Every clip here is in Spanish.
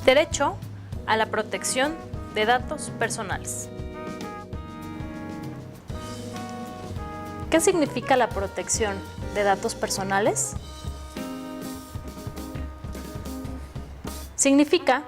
Derecho a la protección de datos personales. ¿Qué significa la protección de datos personales? Significa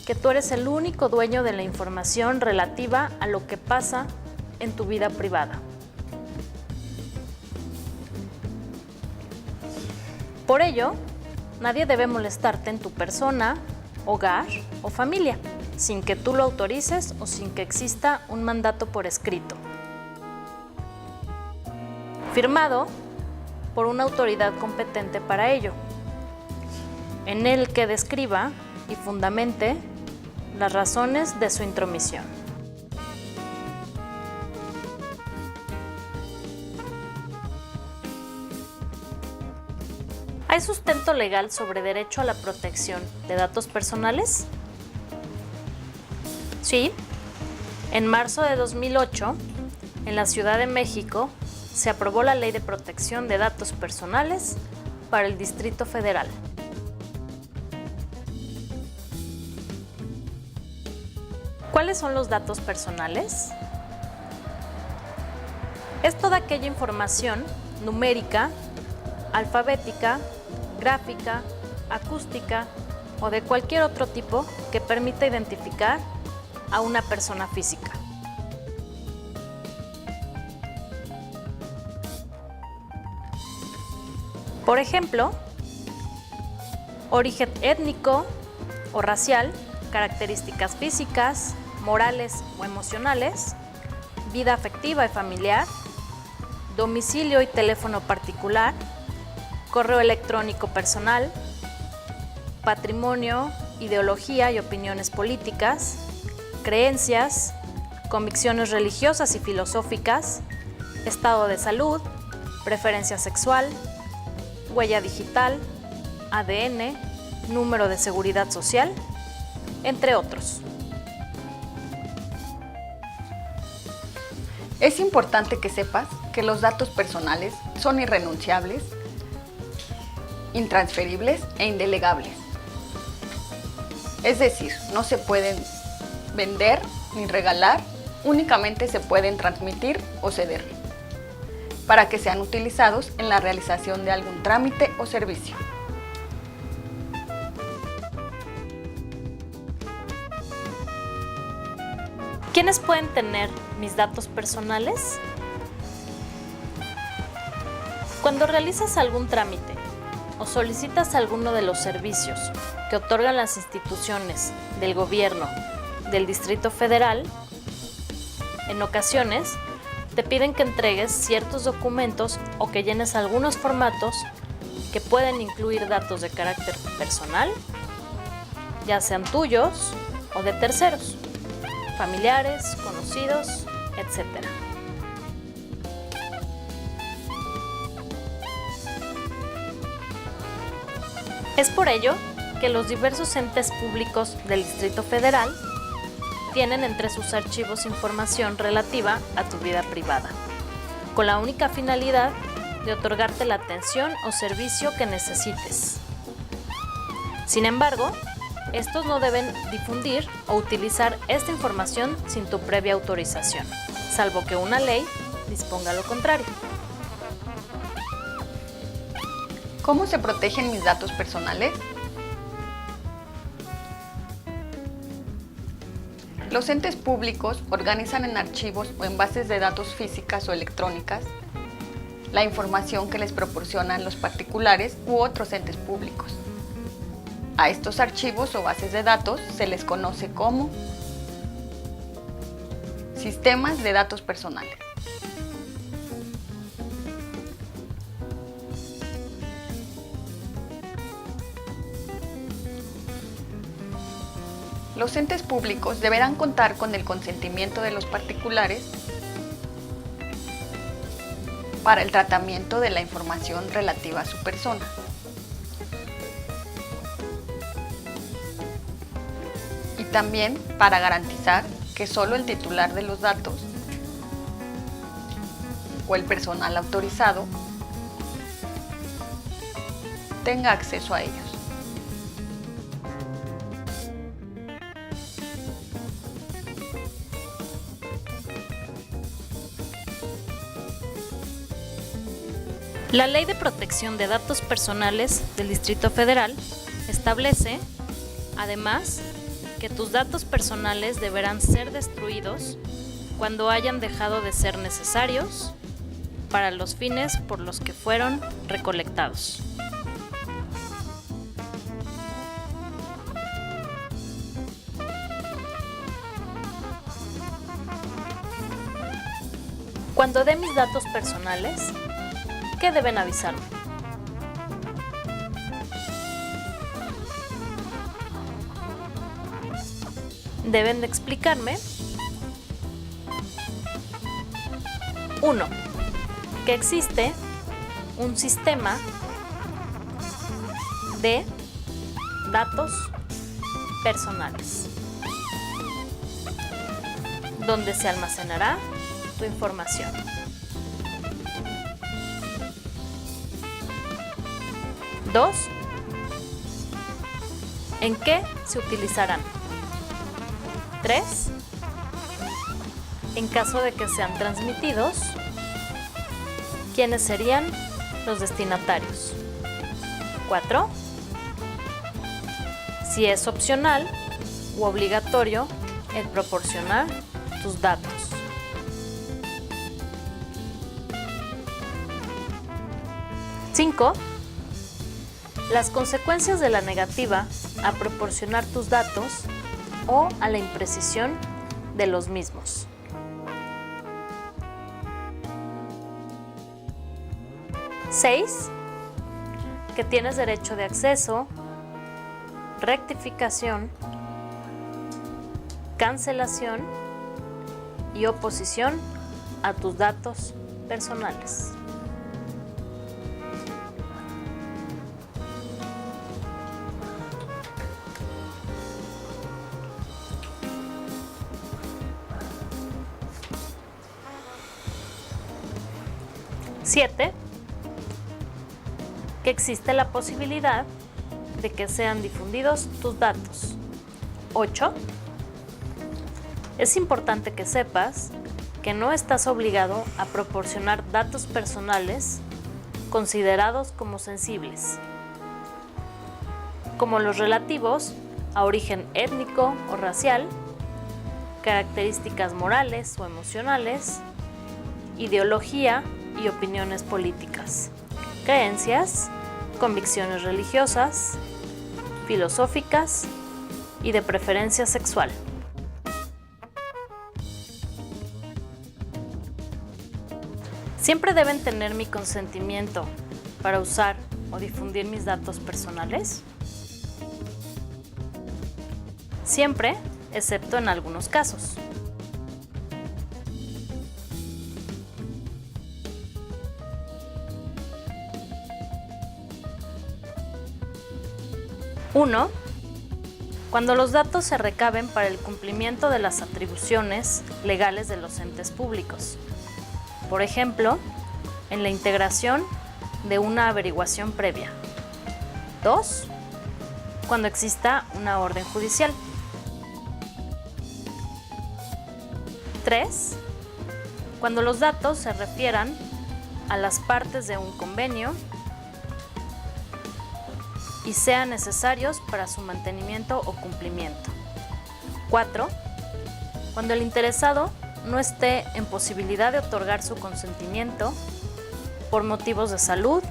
que tú eres el único dueño de la información relativa a lo que pasa en tu vida privada. Por ello, nadie debe molestarte en tu persona, hogar o familia, sin que tú lo autorices o sin que exista un mandato por escrito, firmado por una autoridad competente para ello, en el que describa y fundamente las razones de su intromisión. ¿Hay sustento legal sobre derecho a la protección de datos personales? Sí. En marzo de 2008, en la Ciudad de México, se aprobó la Ley de Protección de Datos Personales para el Distrito Federal. ¿Cuáles son los datos personales? Es toda aquella información numérica, alfabética, gráfica, acústica o de cualquier otro tipo que permita identificar a una persona física. Por ejemplo, origen étnico o racial, características físicas, morales o emocionales, vida afectiva y familiar, domicilio y teléfono particular, correo electrónico personal, patrimonio, ideología y opiniones políticas, creencias, convicciones religiosas y filosóficas, estado de salud, preferencia sexual, huella digital, ADN, número de seguridad social, entre otros. Es importante que sepas que los datos personales son irrenunciables, intransferibles e indelegables. Es decir, no se pueden vender ni regalar, únicamente se pueden transmitir o ceder para que sean utilizados en la realización de algún trámite o servicio. ¿Quiénes pueden tener mis datos personales? Cuando realizas algún trámite o solicitas alguno de los servicios que otorgan las instituciones del gobierno del Distrito Federal, en ocasiones te piden que entregues ciertos documentos o que llenes algunos formatos que pueden incluir datos de carácter personal, ya sean tuyos o de terceros, familiares, conocidos, etc. Es por ello que los diversos entes públicos del Distrito Federal tienen entre sus archivos información relativa a tu vida privada, con la única finalidad de otorgarte la atención o servicio que necesites. Sin embargo, estos no deben difundir o utilizar esta información sin tu previa autorización, salvo que una ley disponga lo contrario. ¿Cómo se protegen mis datos personales? Los entes públicos organizan en archivos o en bases de datos físicas o electrónicas la información que les proporcionan los particulares u otros entes públicos. A estos archivos o bases de datos se les conoce como sistemas de datos personales. Los entes públicos deberán contar con el consentimiento de los particulares para el tratamiento de la información relativa a su persona. Y también para garantizar que solo el titular de los datos o el personal autorizado tenga acceso a ellos. La Ley de Protección de Datos Personales del Distrito Federal establece, además, que tus datos personales deberán ser destruidos cuando hayan dejado de ser necesarios para los fines por los que fueron recolectados. Cuando dé mis datos personales, ¿qué deben avisarme? Deben de explicarme 1. Que existe un sistema de datos personales donde se almacenará tu información. 2. ¿En qué se utilizarán? 3. En caso de que sean transmitidos, ¿quiénes serían los destinatarios? 4. Si es opcional u obligatorio el proporcionar tus datos. 5. Las consecuencias de la negativa a proporcionar tus datos o a la imprecisión de los mismos. 6. Que tienes derecho de acceso, rectificación, cancelación y oposición a tus datos personales. Siete, que existe la posibilidad de que sean difundidos tus datos. 8. Es importante que sepas que no estás obligado a proporcionar datos personales considerados como sensibles, como los relativos a origen étnico o racial, características morales o emocionales, ideología y opiniones políticas, creencias, convicciones religiosas, filosóficas y de preferencia sexual. ¿Siempre deben tener mi consentimiento para usar o difundir mis datos personales? Siempre, excepto en algunos casos. Uno, cuando los datos se recaben para el cumplimiento de las atribuciones legales de los entes públicos. Por ejemplo, en la integración de una averiguación previa. 2. Cuando exista una orden judicial. 3. Cuando los datos se refieran a las partes de un convenio y sean necesarios para su mantenimiento o cumplimiento. 4. Cuando el interesado no esté en posibilidad de otorgar su consentimiento por motivos de salud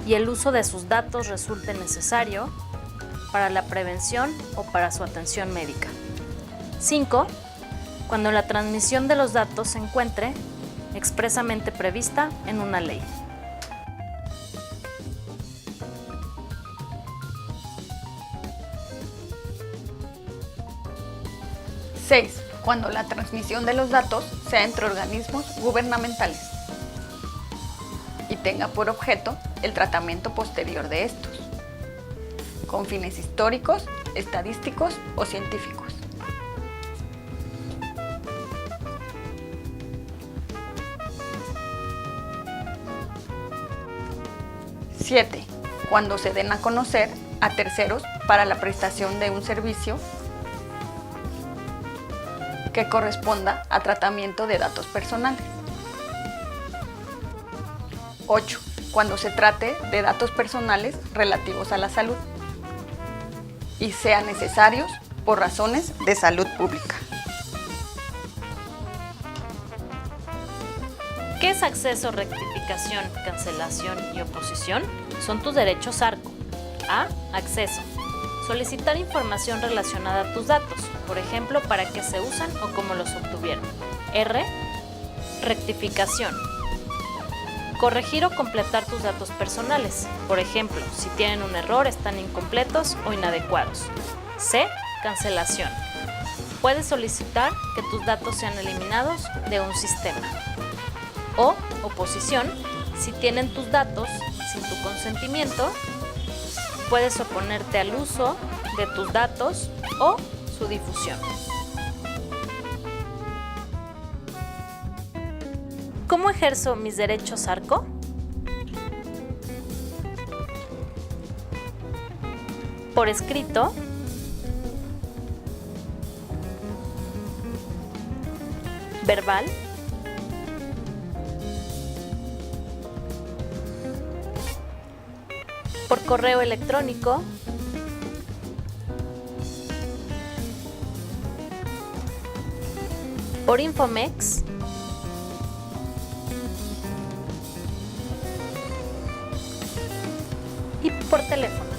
y el uso de sus datos resulte necesario para la prevención o para su atención médica. 5. Cuando la transmisión de los datos se encuentre expresamente prevista en una ley. Seis, cuando la transmisión de los datos sea entre organismos gubernamentales y tenga por objeto el tratamiento posterior de estos, con fines históricos, estadísticos o científicos. 7. Cuando se den a conocer a terceros para la prestación de un servicio que corresponda a tratamiento de datos personales. 8. Cuando se trate de datos personales relativos a la salud y sean necesarios por razones de salud pública. ¿Qué es acceso, rectificación, cancelación y oposición? Son tus derechos ARCO. A. Acceso. Solicitar información relacionada a tus datos, por ejemplo, para qué se usan o cómo los obtuvieron. R. Rectificación. Corregir o completar tus datos personales, por ejemplo, si tienen un error, están incompletos o inadecuados. C. Cancelación. Puedes solicitar que tus datos sean eliminados de un sistema. O oposición. Si tienen tus datos sin tu consentimiento, puedes oponerte al uso de tus datos o su difusión. ¿Cómo ejerzo mis derechos ARCO? Por escrito, verbal, por correo electrónico, por Infomex, y por teléfono.